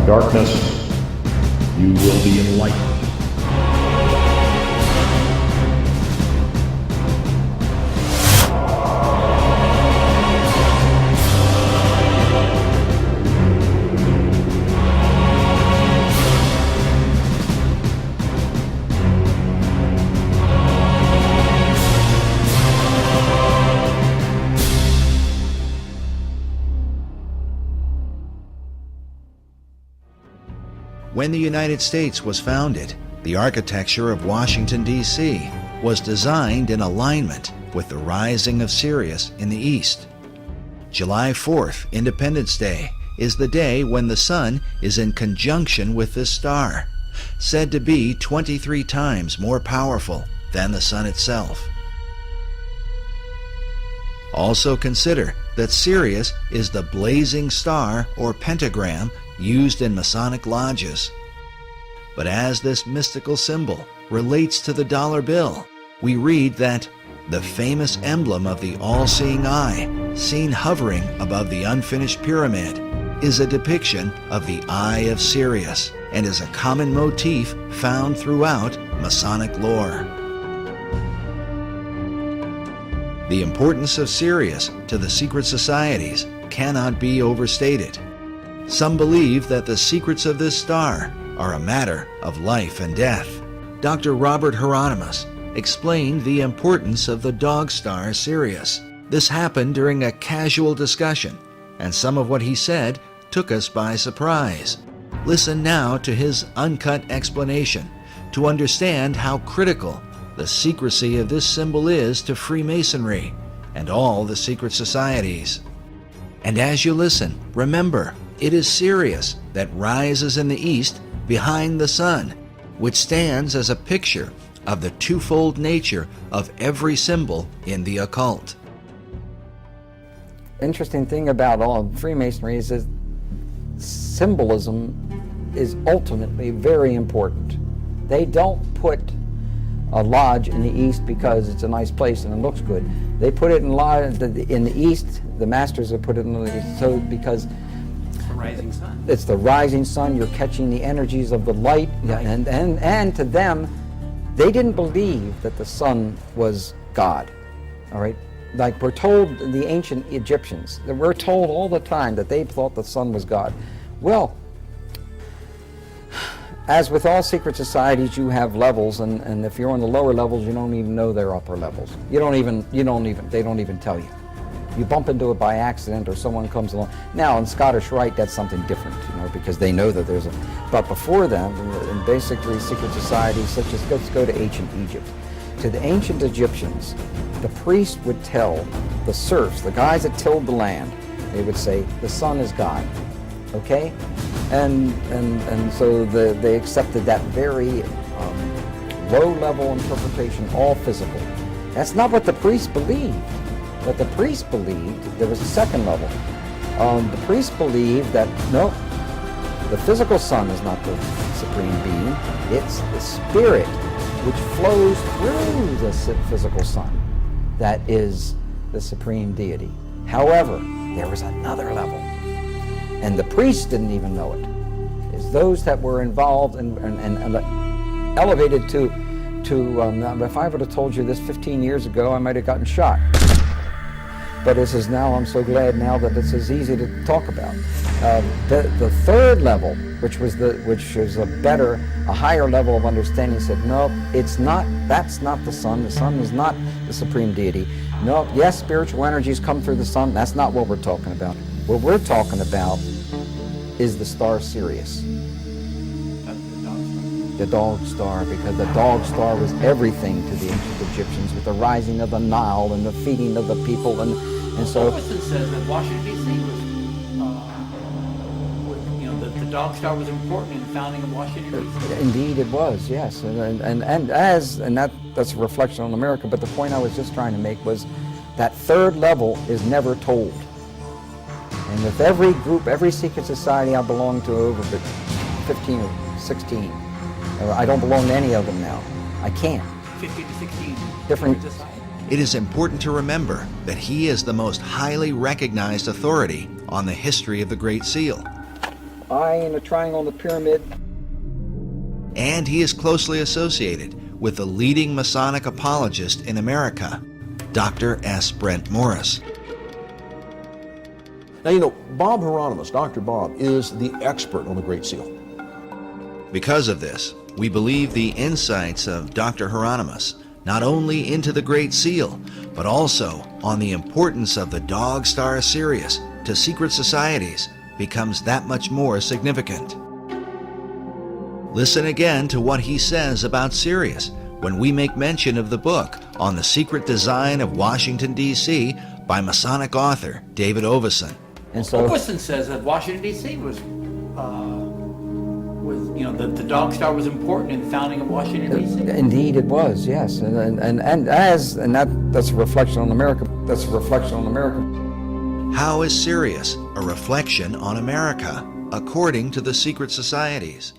darkness, you will be enlightened. When the United States was founded, the architecture of Washington, D.C. was designed in alignment with the rising of Sirius in the east. July 4th, Independence Day, is the day when the sun is in conjunction with this star, said to be 23 times more powerful than the sun itself. Also consider that Sirius is the blazing star or pentagram used in Masonic lodges. But as this mystical symbol relates to the dollar bill, we read that the famous emblem of the all-seeing eye, seen hovering above the unfinished pyramid, is a depiction of the Eye of Sirius and is a common motif found throughout Masonic lore. The importance of Sirius to the secret societies cannot be overstated. Some believe that the secrets of this star are a matter of life and death. Dr. Robert Hieronymus explained the importance of the dog star Sirius. This happened during a casual discussion, and some of what he said took us by surprise. Listen now to his uncut explanation to understand how critical the secrecy of this symbol is to Freemasonry and all the secret societies. And as you listen, remember, it is Sirius that rises in the east behind the sun, which stands as a picture of the twofold nature of every symbol in the occult. Interesting thing about all Freemasonry is that symbolism is ultimately very important. They don't put a lodge in the east because it's a nice place and it looks good. They put it in the east. The masters have put it in the east, so because rising sun. It's the rising sun. You're catching the energies of the light, Right. and to them, they didn't believe that the sun was God. All right, like we're told, the ancient Egyptians, that we're told all the time that they thought the sun was God. Well, as with all secret societies, you have levels, and if you're on the lower levels, you don't even know they're upper levels. They don't even tell you. You bump into it by accident, or someone comes along. Now, in Scottish Rite, that's something different, because they know that there's a. But before that, in basically secret societies, such as, let's go to ancient Egypt. To the ancient Egyptians, the priest would tell the serfs, the guys that tilled the land, they would say, the sun is God, okay? And so they accepted that very low-level interpretation, all physical. That's not what the priest believed. What the priest believed, there was a second level. The priest believed that, no, the physical sun is not the supreme being. It's the spirit which flows through the physical sun that is the supreme deity. However, there was another level, and the priests didn't even know it. It's those that were involved and elevated to if I would have told you this 15 years ago, I might have gotten shot. But this is now, I'm so glad now that this is easy to talk about. The third level, which was a higher level of understanding, said, no, it's not, that's not the sun. The sun is not the supreme deity. No, yes, spiritual energies come through the sun. That's not what we're talking about. What we're talking about is the star Sirius. The dog star, because the dog star was everything to the ancient Egyptians, with the rising of the Nile and the feeding of the people, and so. Wilson says that Washington D.C. was, the dog star was important in the founding of Washington D.C. Indeed, it was, yes, and that's a reflection on America. But the point I was just trying to make was that third level is never told, and with every group, every secret society I belong to, over 15 or 16. I don't belong to any of them now. I can't. 50 to 16 different. It is important to remember that he is the most highly recognized authority on the history of the Great Seal. eye in a triangle on the pyramid. And he is closely associated with the leading Masonic apologist in America, Dr. S. Brent Morris. Now, you know, Bob Hieronymus, Dr. Bob, is the expert on the Great Seal. Because of this, we believe the insights of Dr. Hieronymus not only into the Great Seal, but also on the importance of the dog star Sirius to secret societies becomes that much more significant. Listen again to what he says about Sirius when we make mention of the book on the secret design of Washington, D.C. by Masonic author David Oveson. And so, Oveson says that Washington, D.C. was the dog star was important in the founding of Washington, D.C. indeed it was, yes. That's a reflection on America. That's a reflection on America. How is Sirius a reflection on America, according to the secret societies?